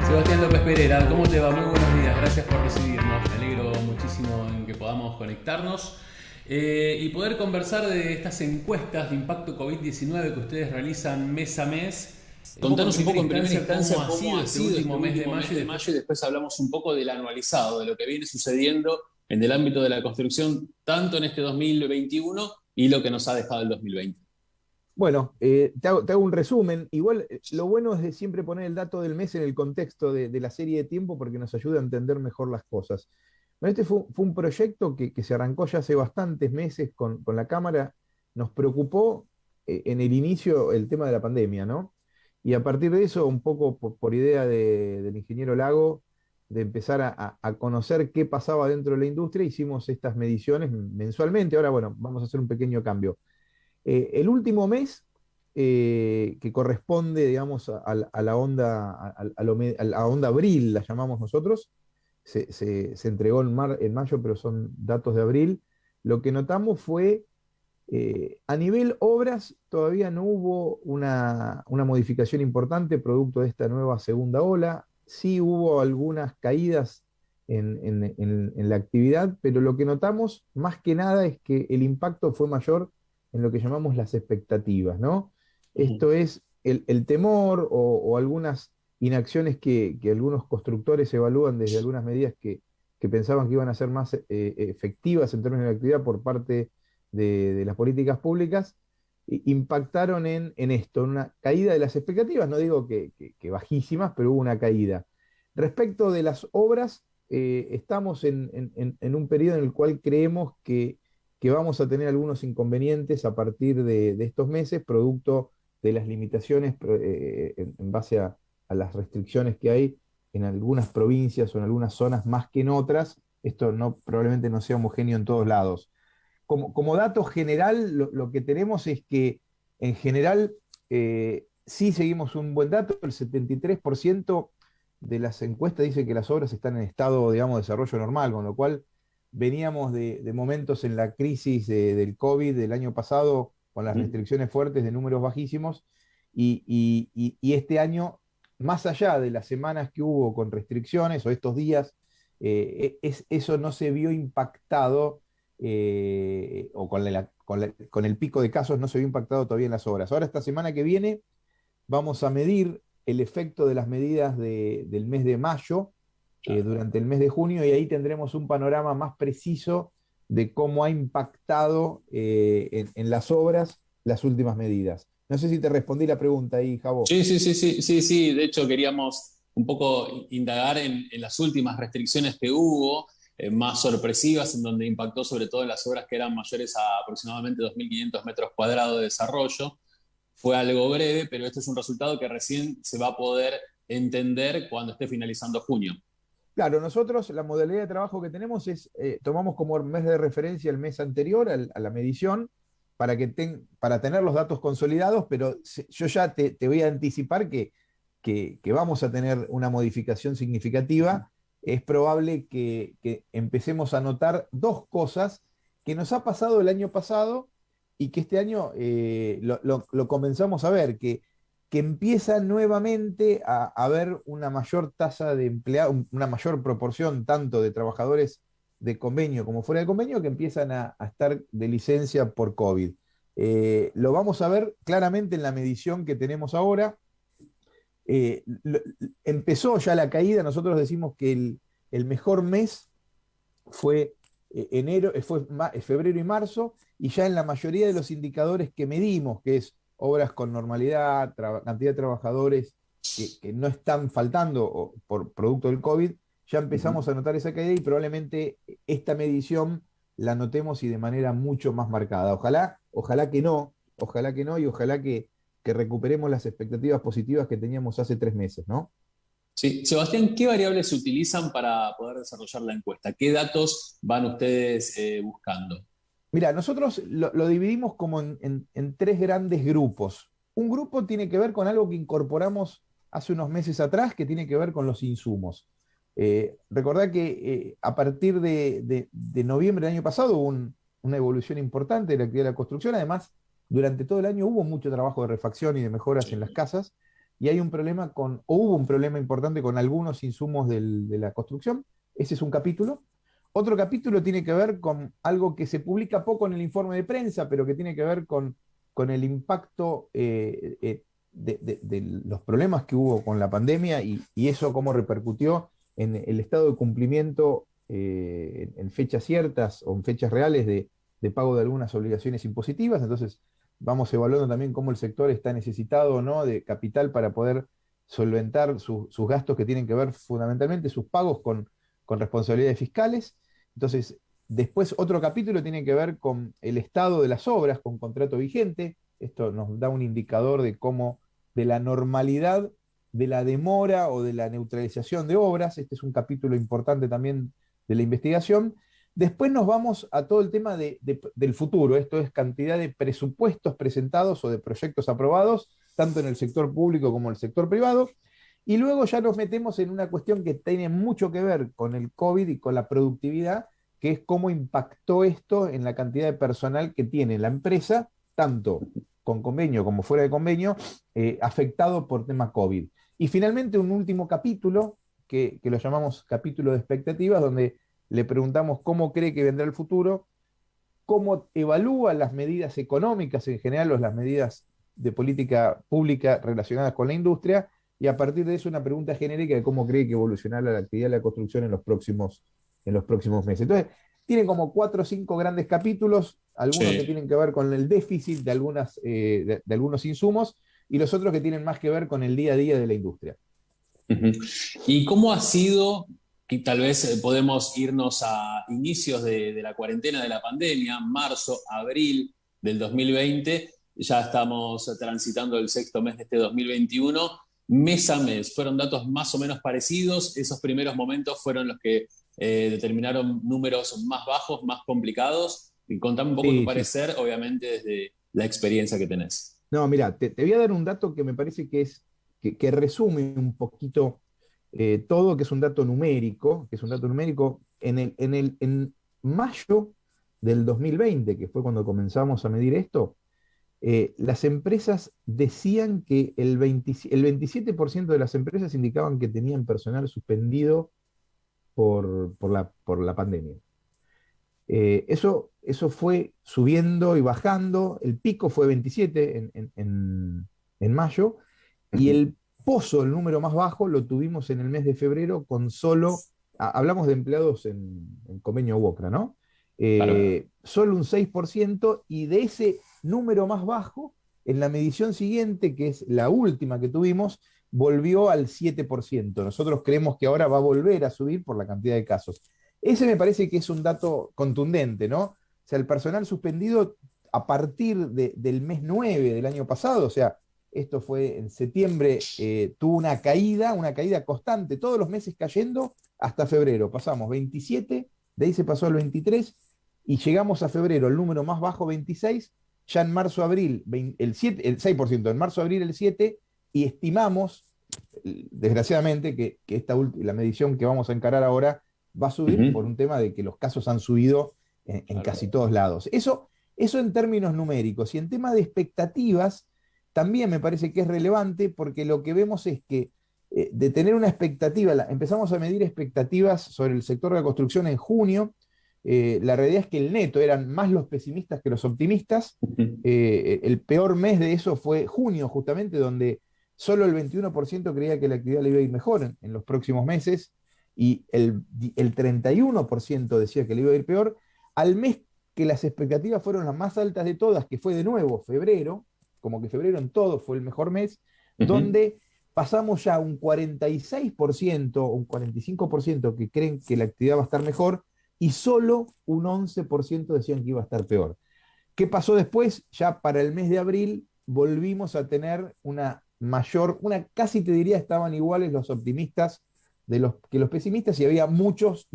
Sebastián López Pereira, ¿cómo te va? Muy buenos días, gracias por recibirnos. Me alegro muchísimo en que podamos conectarnos y poder conversar de estas encuestas de impacto COVID-19 que ustedes realizan mes a mes. Contanos un poco en primera instancia ¿Cómo ha cómo sido ha este sido este último mes de último mayo mes y de después? mayo y después hablamos un poco del anualizado, de lo que viene sucediendo en el ámbito de la construcción, tanto en este 2021 y lo que nos ha dejado el 2020. Bueno, te hago un resumen. Igual, lo bueno es de siempre poner el dato del mes en el contexto de la serie de tiempo porque nos ayuda a entender mejor las cosas. Bueno, este fue un proyecto que se arrancó ya hace bastantes meses con la Cámara. Nos preocupó en el inicio el tema de la pandemia, ¿no? Y a partir de eso, un poco por idea del ingeniero Lago, de empezar a conocer qué pasaba dentro de la industria, hicimos estas mediciones mensualmente. Ahora, bueno, vamos a hacer un pequeño cambio. El último mes, que corresponde, digamos, a la onda, a la onda abril, la llamamos nosotros, se entregó en mayo, pero son datos de abril. Lo que notamos fue, a nivel obras, todavía no hubo una modificación importante producto de esta nueva segunda ola. Sí hubo algunas caídas en la actividad, pero lo que notamos más que nada es que el impacto fue mayor en lo que llamamos las expectativas, ¿no? Ujú. Esto es el temor o algunas inacciones que algunos constructores evalúan desde algunas medidas que pensaban que iban a ser más efectivas en términos de actividad por parte de las políticas públicas, impactaron en esto, en una caída de las expectativas, no digo que bajísimas, pero hubo una caída. Respecto de las obras, estamos en un periodo en el cual creemos que vamos a tener algunos inconvenientes a partir de estos meses, producto de las limitaciones en base a las restricciones que hay en algunas provincias o en algunas zonas más que en otras. Esto probablemente no sea homogéneo en todos lados. Como dato general, lo que tenemos es que en general sí seguimos un buen dato. El 73% de las encuestas dice que las obras están en estado, digamos, de desarrollo normal, con lo cual veníamos de momentos en la crisis del COVID del año pasado con las Ujú. restricciones fuertes de números bajísimos y este año, más allá de las semanas que hubo con restricciones o estos días, eso no se vio impactado o con el pico de casos no se vio impactado todavía en las obras. Ahora, esta semana que viene, vamos a medir el efecto de las medidas del mes de mayo Claro. durante el mes de junio y ahí tendremos un panorama más preciso de cómo ha impactado en las obras las últimas medidas. No sé si te respondí la pregunta ahí, Javo. Sí, sí, sí, sí, sí, sí. De hecho, queríamos un poco indagar en las últimas restricciones que hubo, más sorpresivas, en donde impactó sobre todo en las obras que eran mayores a aproximadamente 2.500 metros cuadrados de desarrollo. Fue algo breve, pero este es un resultado que recién se va a poder entender cuando esté finalizando junio. Claro, nosotros la modalidad de trabajo que tenemos es, tomamos como mes de referencia el mes anterior a la medición para tener los datos consolidados, pero yo ya te voy a anticipar que vamos a tener una modificación significativa. Es probable que empecemos a notar dos cosas que nos ha pasado el año pasado y que este año lo comenzamos a ver, que empieza nuevamente a haber una mayor tasa de empleados, una mayor proporción tanto de trabajadores de convenio como fuera de convenio que empiezan a estar de licencia por COVID. Lo vamos a ver claramente en la medición que tenemos ahora. Empezó ya la caída, nosotros decimos que el mejor mes fue febrero y marzo, y ya en la mayoría de los indicadores que medimos, que es obras con normalidad, cantidad de trabajadores que no están faltando por producto del COVID, ya Ujú. empezamos a notar esa caída y probablemente esta medición la notemos y de manera mucho más marcada. Ojalá que no, y ojalá que recuperemos las expectativas positivas que teníamos hace 3 meses, ¿no? Sí. Sebastián, ¿qué variables se utilizan para poder desarrollar la encuesta? ¿Qué datos van ustedes buscando? Mira, nosotros lo dividimos como en tres grandes grupos. Un grupo tiene que ver con algo que incorporamos hace unos meses atrás, que tiene que ver con los insumos. Recordá que a partir de noviembre del año pasado hubo una evolución importante de la actividad de la construcción. Además, durante todo el año hubo mucho trabajo de refacción y de mejoras en las Sí. casas. y hay un problema o hubo un problema importante con algunos insumos de la construcción. Ese es un capítulo. Otro capítulo tiene que ver con algo que se publica poco en el informe de prensa, pero que tiene que ver con el impacto de los problemas que hubo con la pandemia y eso cómo repercutió en el estado de cumplimiento en fechas ciertas o en fechas reales de pago de algunas obligaciones impositivas. Entonces, vamos evaluando también cómo el sector está necesitado o no de capital para poder solventar sus gastos que tienen que ver fundamentalmente sus pagos con responsabilidades fiscales. Entonces, después otro capítulo tiene que ver con el estado de las obras con contrato vigente. Esto nos da un indicador de cómo, de la normalidad de la demora o de la neutralización de obras. Este es un capítulo importante también de la investigación. Después nos vamos a todo el tema del futuro. Esto es cantidad de presupuestos presentados o de proyectos aprobados, tanto en el sector público como en el sector privado. Y luego ya nos metemos en una cuestión que tiene mucho que ver con el COVID y con la productividad, que es cómo impactó esto en la cantidad de personal que tiene la empresa, tanto con convenio como fuera de convenio, afectado por tema COVID. Y finalmente un último capítulo, que lo llamamos capítulo de expectativas, donde le preguntamos cómo cree que vendrá el futuro, cómo evalúa las medidas económicas en general o las medidas de política pública relacionadas con la industria, y a partir de eso una pregunta genérica de cómo cree que evolucionará la actividad de la construcción en los próximos meses. Entonces, tienen como 4 o 5 grandes capítulos, algunos que tienen que ver con el déficit de algunos insumos y los otros que tienen más que ver con el día a día de la industria. ¿Y cómo ha sido, que tal vez podemos irnos a inicios de la cuarentena de la pandemia, marzo, abril del 2020, ya estamos transitando el sexto mes de este 2021, mes a mes, ¿fueron datos más o menos parecidos? ¿Esos primeros momentos fueron los que determinaron números más bajos, más complicados? Y contame un poco tu parecer, obviamente desde la experiencia que tenés. No, mira, te voy a dar un dato que me parece que resume un poquito todo, que es un dato numérico, en mayo del 2020, que fue cuando comenzamos a medir esto. Las empresas decían que el 27% de las empresas indicaban que tenían personal suspendido por la pandemia. Eso fue subiendo y bajando. El pico fue 27 en mayo, y el pozo, el número más bajo, lo tuvimos en el mes de febrero con hablamos de empleados en convenio UOCRA, ¿no? Claro. Solo un 6%, y de ese número más bajo, en la medición siguiente, que es la última que tuvimos, volvió al 7%. Nosotros creemos que ahora va a volver a subir por la cantidad de casos. Ese me parece que es un dato contundente, ¿no? O sea, el personal suspendido a partir del mes 9 del año pasado, o sea, esto fue en septiembre, tuvo una caída constante, todos los meses cayendo hasta febrero. Pasamos 27, de ahí se pasó al 23, y llegamos a febrero, el número más bajo 26, ya en marzo-abril el 6%, en marzo-abril el 7%, y estimamos, desgraciadamente, que la medición que vamos a encarar ahora va a subir por un tema de que los casos han subido en casi todos lados. Eso en términos numéricos. Y en tema de expectativas, también me parece que es relevante, porque lo que vemos es que de tener una expectativa, empezamos a medir expectativas sobre el sector de la construcción en junio. La realidad es que el neto eran más los pesimistas que los optimistas. El peor mes de eso fue junio, justamente, donde solo el 21% creía que la actividad le iba a ir mejor en los próximos meses, y el 31% decía que le iba a ir peor. Al mes que las expectativas fueron las más altas de todas, que fue de nuevo febrero, como que febrero en todo fue el mejor mes, donde pasamos ya un 46% o un 45% que creen que la actividad va a estar mejor, y solo un 11% decían que iba a estar peor. ¿Qué pasó después? Ya para el mes de abril volvimos a tener casi te diría estaban iguales los optimistas que los pesimistas, y había muchos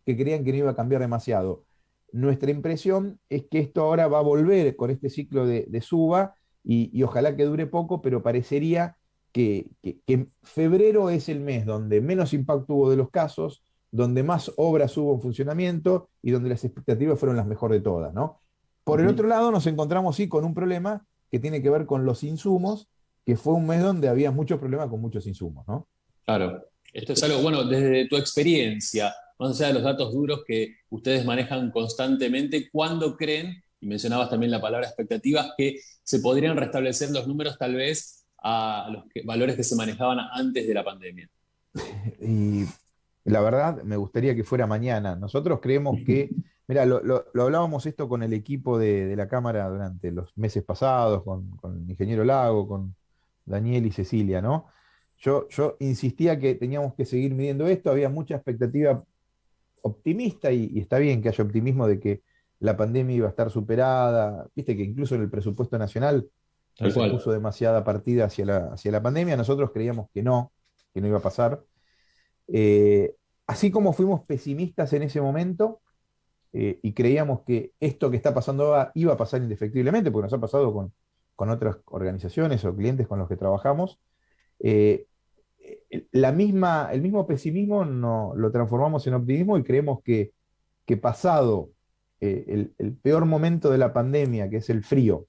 que creían que no iba a cambiar demasiado. Nuestra impresión es que esto ahora va a volver con este ciclo de suba, y ojalá que dure poco, pero parecería que febrero es el mes donde menos impacto hubo de los casos, donde más obras hubo en funcionamiento y donde las expectativas fueron las mejores de todas, ¿no? Por el otro lado, nos encontramos sí con un problema que tiene que ver con los insumos, que fue un mes donde había muchos problemas con muchos insumos, ¿no? Claro, esto es algo, bueno, desde tu experiencia, más allá de los datos duros que ustedes manejan constantemente, ¿cuándo creen, y mencionabas también la palabra expectativas, que se podrían restablecer los números tal vez a los valores que se manejaban antes de la pandemia? Y la verdad, me gustaría que fuera mañana. Nosotros creemos que, mira, lo hablábamos esto con el equipo de la Cámara durante los meses pasados, con el ingeniero Lago, con Daniel y Cecilia, ¿no? Yo insistía que teníamos que seguir midiendo esto, había mucha expectativa optimista y está bien que haya optimismo de que la pandemia iba a estar superada. Viste que incluso en el presupuesto nacional no Tal se cual. puso demasiada partida hacia la pandemia. Nosotros creíamos que no iba a pasar. Eh, Así como fuimos pesimistas en ese momento y creíamos que esto que está pasando ahora iba a pasar indefectiblemente, porque nos ha pasado con otras organizaciones o clientes con los que trabajamos, eh, el mismo pesimismo no, lo transformamos en optimismo y creemos que pasado el peor momento de la pandemia, que es el frío,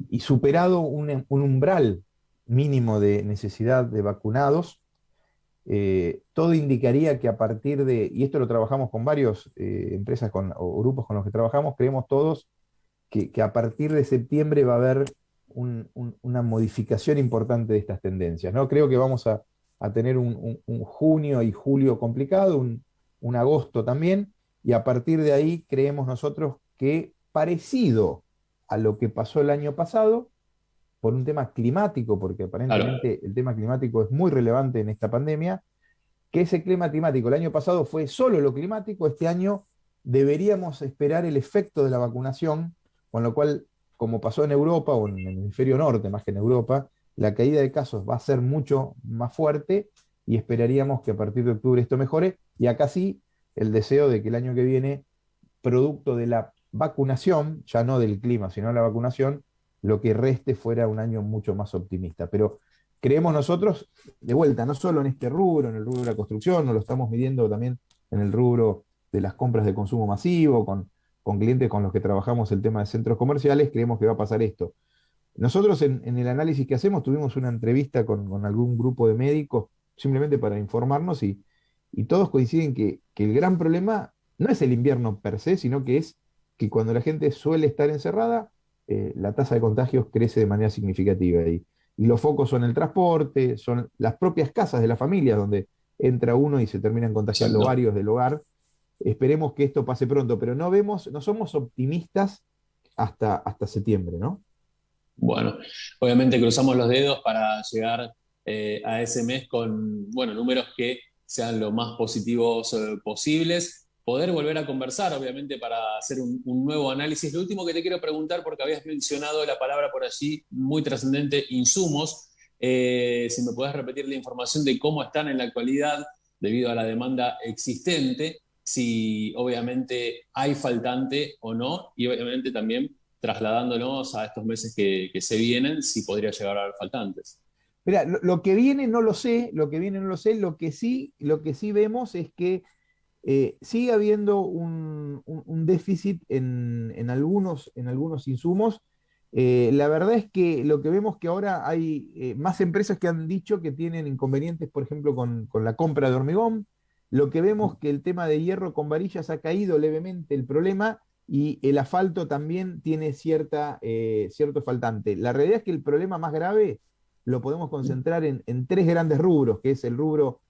y superado un umbral mínimo de necesidad de vacunados, todo indicaría que a partir de, y esto lo trabajamos con varias empresas o grupos con los que trabajamos, creemos todos que a partir de septiembre va a haber una modificación importante de estas tendencias, ¿no? Creo que vamos a tener un junio y julio complicado, un agosto también, y a partir de ahí creemos nosotros que parecido a lo que pasó el año pasado, por un tema climático, porque Claro, aparentemente el tema climático es muy relevante en esta pandemia, que ese clima climático el año pasado fue solo lo climático, este año deberíamos esperar el efecto de la vacunación, con lo cual, como pasó en Europa o en el hemisferio norte, más que en Europa, la caída de casos va a ser mucho más fuerte y esperaríamos que a partir de octubre esto mejore. Y acá sí, el deseo de que el año que viene, producto de la vacunación, ya no del clima, sino de la vacunación, lo que reste fuera un año mucho más optimista. Pero creemos nosotros, de vuelta, no solo en este rubro, en el rubro de la construcción, nos lo estamos midiendo también en el rubro de las compras de consumo masivo, con clientes con los que trabajamos el tema de centros comerciales, creemos que va a pasar esto. Nosotros en el análisis que hacemos tuvimos una entrevista con algún grupo de médicos simplemente para informarnos y todos coinciden que el gran problema no es el invierno per se, sino que es que cuando la gente suele estar encerrada, la tasa de contagios crece de manera significativa. Y los focos son el transporte, son las propias casas de la familia donde entra uno y se terminan contagiando exacto. varios del hogar. Esperemos que esto pase pronto, pero no somos optimistas hasta septiembre, ¿no? Bueno, obviamente cruzamos los dedos para llegar a ese mes con, bueno, números que sean lo más positivos posibles. Poder volver a conversar, obviamente, para hacer un nuevo análisis. Lo último que te quiero preguntar, porque habías mencionado la palabra por allí muy trascendente, insumos. Si me puedes repetir la información de cómo están en la actualidad debido a la demanda existente, si obviamente hay faltante o no, y obviamente también trasladándonos a estos meses que se vienen, si podría llegar a haber faltantes. Mira, lo que viene no lo sé, lo que viene no lo sé, lo que sí vemos es que sigue habiendo un déficit en algunos insumos. La verdad es que lo que vemos que ahora hay más empresas que han dicho que tienen inconvenientes, por ejemplo, con la compra de hormigón. Lo que vemos que el tema de hierro con varillas ha caído levemente el problema y el asfalto también tiene cierto faltante. La realidad es que el problema más grave lo podemos concentrar en tres grandes rubros, que es el rubro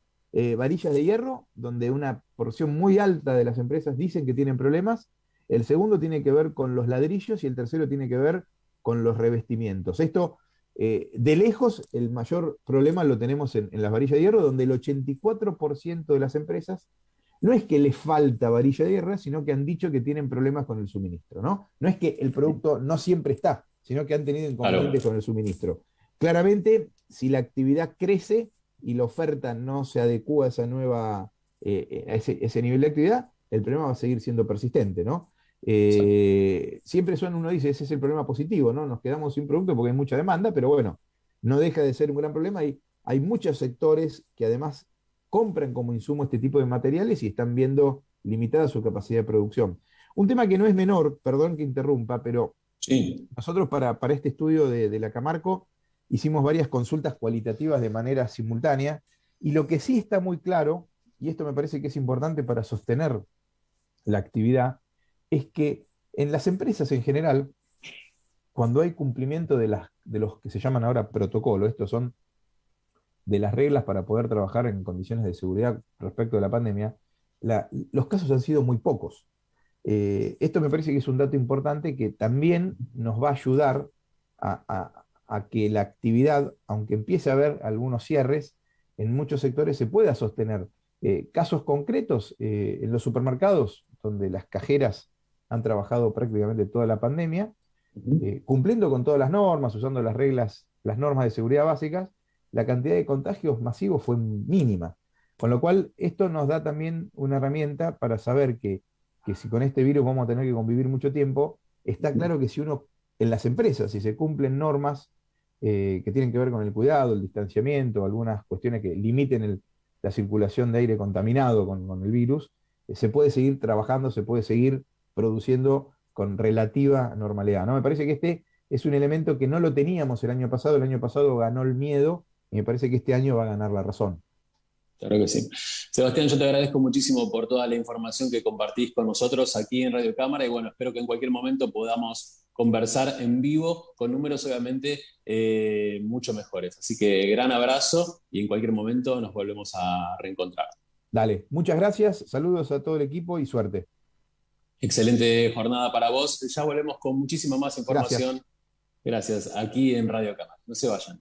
varillas de hierro, donde una porción muy alta de las empresas dicen que tienen problemas. El segundo tiene que ver con los ladrillos y el tercero tiene que ver con los revestimientos. Esto, de lejos, el mayor problema lo tenemos en las varillas de hierro, donde el 84% de las empresas no es que les falta varilla de hierro, sino que han dicho que tienen problemas con el suministro, ¿no? No es que el producto no siempre está, sino que han tenido Claro, inconvenientes con el suministro. Claramente, si la actividad crece y la oferta no se adecua a esa nueva, a ese nivel de actividad, el problema va a seguir siendo persistente, ¿no? exacto. Siempre uno dice, ese es el problema positivo, ¿no? Nos quedamos sin producto porque hay mucha demanda, pero bueno, no deja de ser un gran problema. Hay muchos sectores que además compran como insumo este tipo de materiales y están viendo limitada su capacidad de producción. Un tema que no es menor, perdón que interrumpa, pero Sí, nosotros para este estudio de la Camarco hicimos varias consultas cualitativas de manera simultánea, y lo que sí está muy claro, y esto me parece que es importante para sostener la actividad, es que en las empresas en general, cuando hay cumplimiento de los que se llaman ahora protocolos, estos son de las reglas para poder trabajar en condiciones de seguridad respecto de la pandemia, los casos han sido muy pocos. Esto me parece que es un dato importante que también nos va a ayudar a que la actividad, aunque empiece a haber algunos cierres, en muchos sectores se pueda sostener. Casos concretos, en los supermercados, donde las cajeras han trabajado prácticamente toda la pandemia, cumpliendo con todas las normas, usando las reglas, las normas de seguridad básicas, la cantidad de contagios masivos fue mínima. Con lo cual, esto nos da también una herramienta para saber que si con este virus vamos a tener que convivir mucho tiempo, está claro que si uno, en las empresas, si se cumplen normas que tienen que ver con el cuidado, el distanciamiento, algunas cuestiones que limiten la circulación de aire contaminado con el virus, se puede seguir trabajando, se puede seguir produciendo con relativa normalidad, ¿no? Me parece que este es un elemento que no lo teníamos el año pasado ganó el miedo, y me parece que este año va a ganar la razón. Claro que sí. Sebastián, yo te agradezco muchísimo por toda la información que compartís con nosotros aquí en Radio Cámara, y bueno, espero que en cualquier momento podamos conversar en vivo con números obviamente mucho mejores. Así que gran abrazo y en cualquier momento nos volvemos a reencontrar. Dale, muchas gracias, saludos a todo el equipo y suerte. Excelente jornada para vos. Ya volvemos con muchísima más información. Gracias, aquí en Radio Cámara. No se vayan.